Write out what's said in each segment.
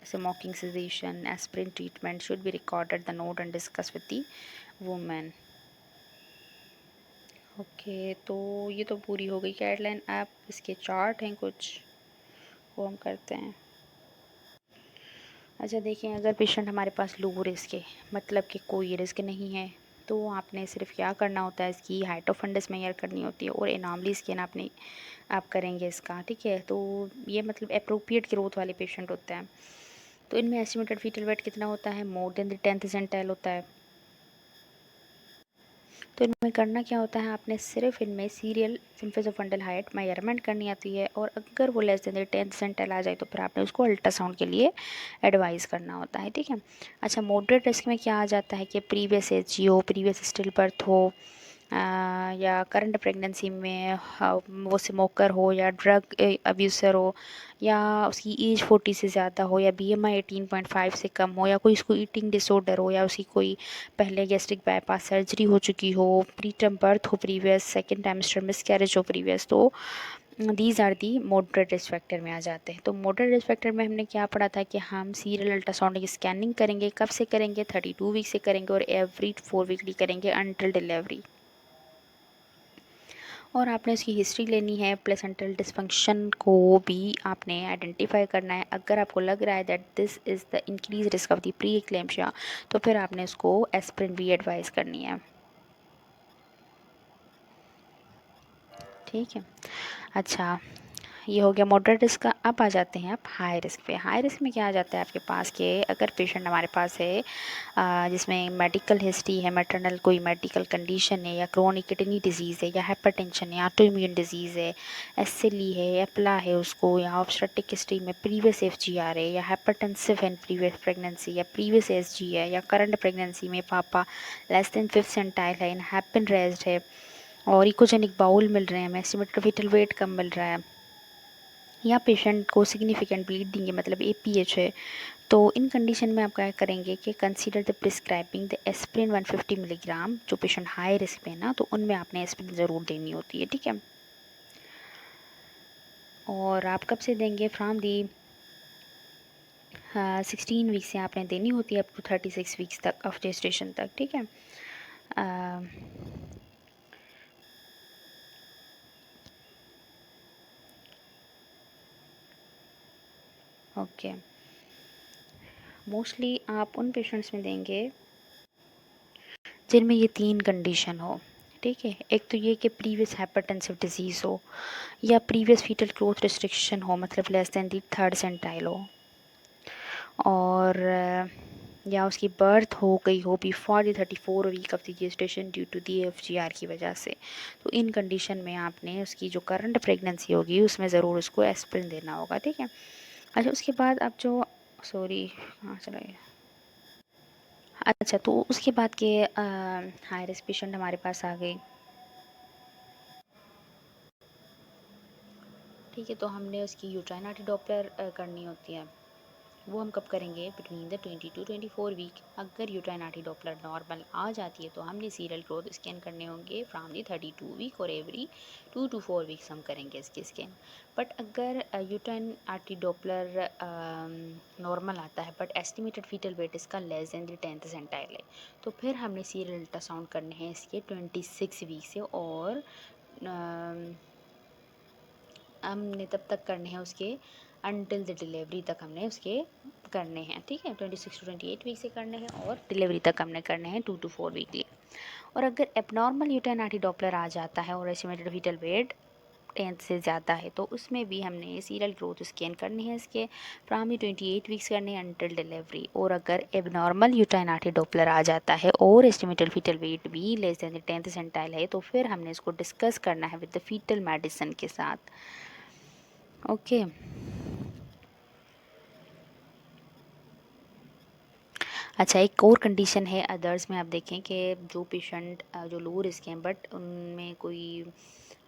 Smoking cessation, aspirin treatment should be recorded the note and discuss with the women. Okay, तो ये तो पूरी हो गई गाइडलाइन। आप इसके चार्ट हैं कुछ, वो हम करते हैं। अच्छा देखिए, अगर पेशेंट हमारे पास लो रिस्क है, मतलब कि कोई रिस्क नहीं है, तो आपने सिर्फ क्या करना होता है, इसकी हाइट ऑफ फंडस मेजर करनी होती है और एनॉमली स्कैन आप करेंगे इसका, ठीक है। तो ये मतलब अप्रोप्रिएट ग्रोथ वाले पेशेंट होते हैं। तो इनमें एस्टिमेटेड फीटल वेट कितना होता है, more than the 10th percentile होता है। तो इनमें करना क्या होता है, आपने सिर्फ इनमें serial symphysis of fundal height measurement करनी आती है, और अगर वो लेस देन 10th परसेंटाइल आ जाए तो फिर आपने उसको अल्ट्रासाउंड के लिए एडवाइस करना होता है, ठीक है। अच्छा, मॉडरेट रिस्क में क्या आ जाता है कि प्रीवियस एज हो, प्रीवियस स्टिल बर्थ हो, या करंट प्रेगनेंसी में वो स्मोकर हो या ड्रग अब्यूसर हो, या उसकी एज 40 से ज़्यादा हो, या BMI 18.5 से कम हो, या कोई उसको ईटिंग डिसऑर्डर हो, या उसकी कोई पहले गैस्ट्रिक बाईपास सर्जरी हो चुकी हो, प्री टर्म बर्थ हो प्रीवियस, सेकेंड टाइमेस्टर मिसकैरेज हो प्रीवियस, तो these are the moderate risk factor में आ जाते हैं। तो मॉडरेट रिस्क फैक्टर में हमने क्या पढ़ा था कि हम सीरियल अल्ट्रासाउंड की स्कैनिंग करेंगे, कब से करेंगे, 32 वीक से करेंगे, और एवरी 4 वीकली करेंगे अनटिल डिलीवरी। और आपने उसकी हिस्ट्री लेनी है, प्लेसेंटल डिस्फंक्शन को भी आपने आइडेंटिफाई करना है। अगर आपको लग रहा है that this is the increase risk of the pre eclampsia, तो फिर आपने उसको एस्पिरिन भी एडवाइस करनी है, ठीक है। अच्छा, ये हो गया मॉडरेट रिस्क का। अब आ जाते हैं आप हाई रिस्क पे। हाई रिस्क में क्या आ जाता है आपके पास के, अगर पेशेंट हमारे पास है जिसमें मेडिकल हिस्ट्री है, मैटरनल कोई मेडिकल कंडीशन है, या क्रोनिक किडनी डिजीज़ है, या हाइपरटेंशन है, ऑटोइम्यून डिजीज़ है, SLE है, एप्ला है उसको, या ऑब्स्ट्रेटिक हिस्ट्री में प्रीवियस FGR है, या हाइपरटेंसिव है प्रीवियस प्रेगनेंसी, या प्रीवियस SG है, या करंट प्रेगनेंसी में पापा लेस देन 5th परसेंटाइल है, इन हैपन रेज्ड है, और इकोजेनिक बाउल मिल रहे हैं, हमें एस्टिमेटेड फीटल वेट कम मिल रहा है, या पेशेंट को सिग्निफिकेंट ब्लीडिंग है, मतलब APH है, तो इन कंडीशन में आप क्या करेंगे कि consider the prescribing the aspirin 150 milligram. जो पेशेंट हाई रिस्क पे है ना, तो उनमें आपने एस्पिरिन ज़रूर देनी होती है, ठीक है। और आप कब से देंगे, फ्राम दी 16 वीक से आपने देनी होती है अप टू 36 वीक्स तक ऑफ जेस्टेशन तक, ठीक है। ओके, मोस्टली आप उन पेशेंट्स में देंगे जिनमें ये 3 कंडीशन हो, ठीक है। एक तो ये कि प्रीवियस हाइपरटेंसिव डिजीज़ हो, या प्रीवियस फीटल ग्रोथ रिस्ट्रिक्शन हो, मतलब लेस देन दी 3rd परसेंटाइल हो, और या उसकी बर्थ हो गई हो before the 34 week of the gestation due to the FGR की वजह से। तो इन कंडीशन में आपने उसकी जो करंट प्रेगनेंसी होगी उसमें ज़रूर उसको एस्पिरिन देना होगा, ठीक है। अच्छा, उसके बाद अब जो सॉरी, हाँ चला गया। अच्छा, तो उसके बाद के हाई रिस्क पेशेंट हमारे पास आ गई, ठीक है। तो हमने उसकी यूट्राइनाटी डॉपलर करनी होती है, वो हम कब करेंगे, बिटवीन द 20 to 24 वीक। अगर यूट्राइनाटी डॉपलर नॉर्मल आ जाती है तो हमने सीरियल ग्रोथ स्कैन करने होंगे फ्राम दी 32 वीक, और एवरी 2 to 4 वीक्स हम करेंगे इसकी स्कैन। बट अगर यूट्राइनाटी डॉपलर नॉर्मल आता है बट एस्टिमेटेड फीटल वेट इसका less than the 10th percentile है, तो फिर हमने सीरियल अल्ट्रासाउंड करने हैं इसके 26 वीक से, और हमने तब तक करने हैं उसके अनटिल द डिलीवरी तक हमने उसके करने हैं, ठीक है। 26 to 28 वीक से करने हैं, और डिलीवरी तक हमने करने हैं 2 to 4 वीकली। और अगर एबनॉर्मल यूटेनाटी डॉपलर आ जाता है और एस्टिमेटेड फीटल वेट 10th से ज़्यादा है, तो उसमें भी हमने सीरियल ग्रोथ स्कैन करनी है इसके फ्राम 28 वीक्स करने हैं अनटिल डिलीवरी। और अगर एबनॉर्मल यूटेनाटी डॉपलर आ जाता है और एस्टिमेटेड फीटल वेट भी less than the 10th percentile है, तो फिर हमने इसको डिस्कस करना है विद द फीटल मेडिसिन के साथ, ओके। अच्छा, एक और कंडीशन है अदर्स में, आप देखें कि जो पेशेंट जो लो रिस्क हैं बट उनमें कोई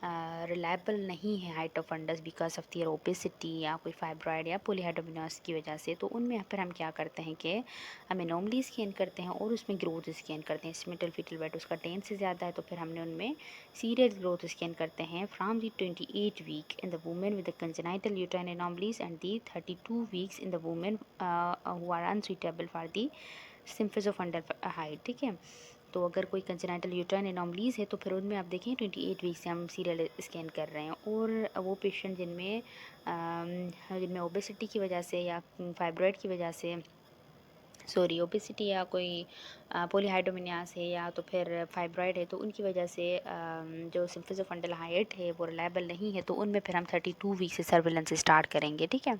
रिलायबल नहीं है height of fundus because of their obesity या कोई फाइब्रॉइड या पॉलीहाइड्रोमिनोसिस की वजह से, तो उनमें फिर हम क्या करते हैं कि हम एनोमली स्कैन करते हैं और उसमें ग्रोथ स्कैन करते हैं। एस्टिमेटेड फीटल वेट उसका 10 से ज़्यादा है तो फिर हमने उनमें सीरियल ग्रोथ स्कैन करते हैं from the 28 week in the women with the congenital uterine anomalies and the 32 weeks in the women who are unsuitable for the symphysiofundal height. ठीक है, तो अगर कोई कंजेनाइटल यूट्राइन एनोमलीज है तो फिर उनमें आप देखें 28 वीक से हम सीरियल स्कैन कर रहे हैं। और वो पेशेंट जिनमें ओबेसिटी की वजह से या फाइब्रॉइड की वजह से ओबेसिटी या कोई पॉलीहाइड्रोमिनियास है या तो फिर फाइब्रॉइड है, तो उनकी वजह से जो सिम्फिज़ोफंडल हाइट है वो रिलायबल नहीं है, तो उनमें फिर हम 32 वीक से सर्विलेंस स्टार्ट करेंगे। ठीक है।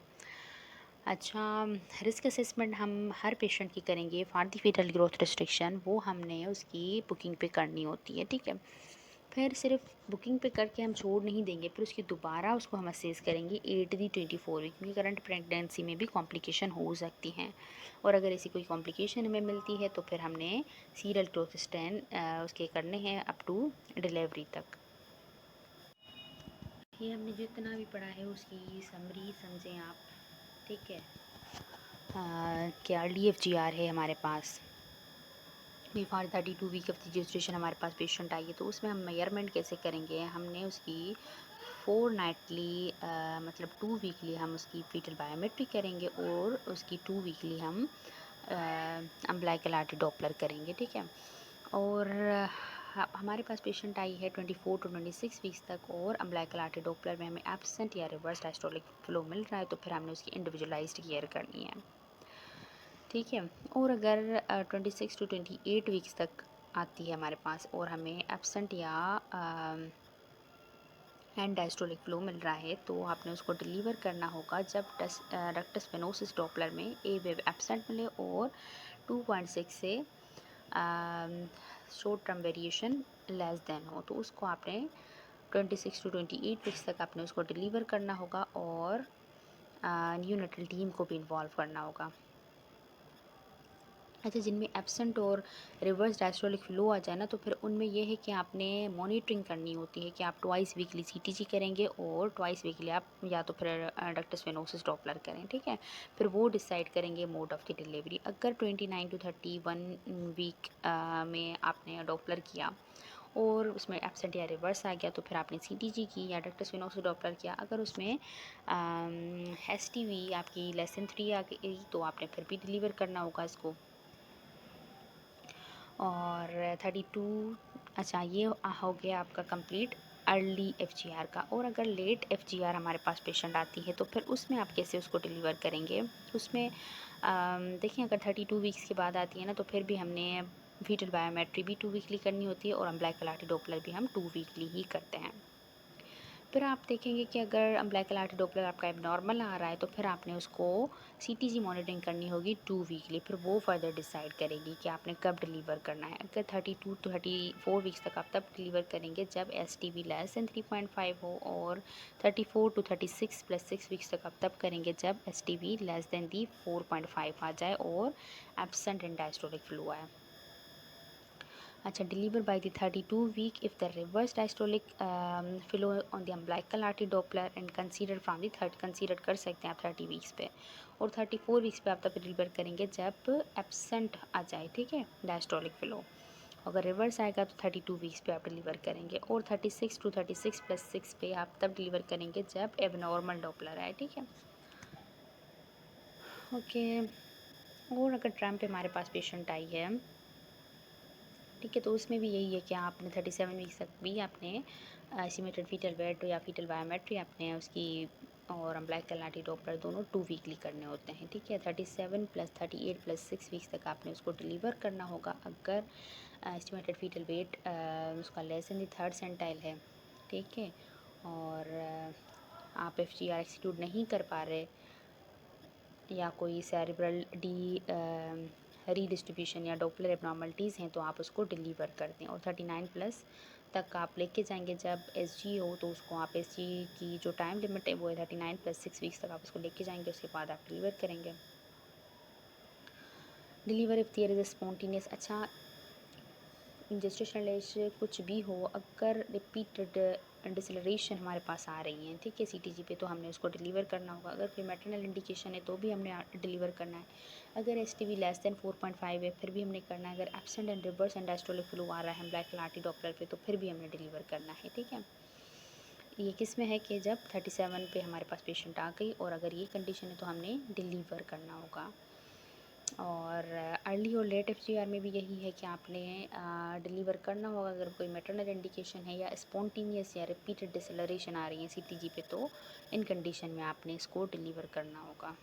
अच्छा, रिस्क असेसमेंट हम हर पेशेंट की करेंगे for the fetal growth restriction, वो हमने उसकी बुकिंग पे करनी होती है। ठीक है, फिर सिर्फ बुकिंग पे करके हम छोड़ नहीं देंगे, फिर उसकी दोबारा उसको हम असेस करेंगे 8 दी 24 वीक में। करंट प्रेगनेंसी में भी कॉम्प्लिकेशन हो सकती हैं, और अगर ऐसी कोई कॉम्प्लिकेशन हमें मिलती है तो फिर हमने सीरियल ग्रोथ स्टैन उसके करने हैं अप टू डिलीवरी तक। ये हमने जितना भी पढ़ा है उसकी समरी समझें आप। ठीक है, क्या DFGR है हमारे पास, for 32 week of the registration हमारे पास पेशेंट आई है, तो उसमें हम मेजरमेंट कैसे करेंगे। हमने उसकी 4 नाइटली मतलब 2 वीकली हम उसकी फीटल बायोमेट्री करेंगे और उसकी 2 वीकली हम अम्बिलिकल आर्टरी डॉपलर करेंगे। ठीक है, और हमारे पास पेशेंट आई है 24 टू 26 वीक्स तक और अम्बिलिकल आर्टरी डॉपलर में हमें एब्सेंट या रिवर्स डायस्टोलिक फ्लो मिल रहा है, तो फिर हमने उसकी इंडिविजुअलाइज्ड केयर करनी है। ठीक है, और अगर 26 टू 28 वीक्स तक आती है हमारे पास और हमें एब्सेंट या एंड डायस्टोलिक फ्लो मिल रहा है, तो आपने उसको डिलीवर करना होगा जब डक्टस वेनोसिस डॉपलर में ए वेव एब्सेंट मिले और 2.6 से short term variation less than हो, तो उसको आपने 26 टू 28 वीक्स तक आपने उसको डिलीवर करना होगा और न्यूनेटल टीम को भी इन्वॉल्व करना होगा। अच्छा, जिनमें एब्सेंट और रिवर्स डायस्टोलिक फ्लो आ जाए ना, तो फिर उनमें यह है कि आपने मॉनिटरिंग करनी होती है कि आप ट्वाइस वीकली CTG करेंगे और ट्वाइस वीकली आप या तो फिर डक्टस वेनोसिस डॉपलर करें। ठीक है, फिर वो डिसाइड करेंगे मोड ऑफ द डिलीवरी। अगर 29 टू 31 वीक में आपने डॉपलर किया और उसमें एब्सेंट या रिवर्स आ गया, तो फिर आपने CTG की या डक्टस वेनोसिस डॉपलर किया। अगर उसमें STV आपकी लेस देन 3 आ गई, तो आपने फिर भी डिलीवर करना होगा इसको। और 32, अच्छा ये हो गया आपका कंप्लीट अर्ली FGR का। और अगर लेट FGR हमारे पास पेशेंट आती है तो फिर उसमें आप कैसे उसको डिलीवर करेंगे। उसमें देखिए, अगर 32 वीक्स के बाद आती है ना, तो फिर भी हमने फीटल बायोमेट्री भी 2 वीकली करनी होती है और अम्बिलिकल आर्टरी डॉपलर भी हम 2 वीकली ही करते हैं। फिर आप देखेंगे कि अगर अम्बिलिकल आर्टरी डॉपलर आपका एबनॉर्मल आ रहा है, तो फिर आपने उसको CTG मॉनिटरिंग करनी होगी 2 वीकली। फिर वो फर्दर डिसाइड करेगी कि आपने कब डिलीवर करना है। अगर 32 टू 34 वीक्स तक आप तब डिलीवर करेंगे जब STV लेस दैन 3.5 हो, और 34 टू 36 प्लस 6 वीक्स तक आप तब करेंगे जब STV लेस दैन दी 4.5 आ जाए और एब्सेंट एंड डायस्टोलिक फ्लो आए। अच्छा, deliver by the 32 week if the reverse diastolic flow on the umbilical artery Doppler and consider from the consider कर सकते हैं आप 30 वीक्स पे, और 34 वीक्स पे आप तब डिलीवर करेंगे जब एब्सेंट आ जाए। ठीक है, डायस्टोलिक फ्लो। अगर रिवर्स आएगा तो 32 वीक्स पे आप डिलीवर करेंगे, और 36 टू 36 प्लस 6 पे आप तब डिलीवर करेंगे जब एबनॉर्मल डॉपलर आए। ठीक है, ओके। और अगर ट्रैम पे हमारे पास पेशेंट आई है, ठीक है, तो उसमें भी यही है कि आपने 37 वीक्स तक भी आपने एस्टिमेटेड फीटल वेट या फीटल बायोमेट्री आपने उसकी और अम्बिलिकल आर्टरी डॉपलर दोनों 2 वीकली करने होते हैं। ठीक है, 37 प्लस 38 प्लस 6 वीक्स तक आपने उसको डिलीवर करना होगा अगर एस्टिमेटेड फीटल वेट उसका less in the 3rd centile है। ठीक है, और आप FGR एक्सीक्यूट नहीं कर पा रहे या कोई सेरिब्रल रीडिस्ट्रीब्यूशन या डॉपलर एबनॉर्मलिटीज़ हैं, तो आप उसको डिलीवर कर दें। और 39 प्लस तक आप लेके जाएंगे जब SG हो, तो उसको आप SG की जो टाइम लिमिट है वो है 39 प्लस 6 वीक्स तक आप उसको लेके जाएंगे, उसके बाद आप डिलीवर करेंगे। Deliver if there is a spontaneous, अच्छा जेस्टेशनल एज कुछ भी हो, अगर रिपीटेड डिसलरेशन हमारे पास आ रही हैं, ठीक है, सीटीजी पे, तो हमने उसको डिलीवर करना होगा। अगर कोई मैटरनल इंडिकेशन है तो भी हमने डिलीवर करना है। अगर एसटीवी लेस देन 4.5 है फिर भी हमने करना है। अगर absent and reverse end diastolic flow आ रहा है ब्लैक लाटी डॉपलर पे, तो फिर भी हमने डिलीवर करना है, ठीक है। ये किस में है कि जब 37 पे हमारे पास पेशेंट आ गई और अगर ये कंडीशन है तो हमने डिलीवर करना होगा। और अर्ली और लेट एफजीआर में भी यही है कि आपने डिलीवर करना होगा। अगर कोई मैटरनल इंडिकेशन है या स्पॉन्टेनियस या रिपीटेड डिसलरेशन आ रही है सीटीजी पे, तो इन कंडीशन में आपने इसको डिलीवर करना होगा।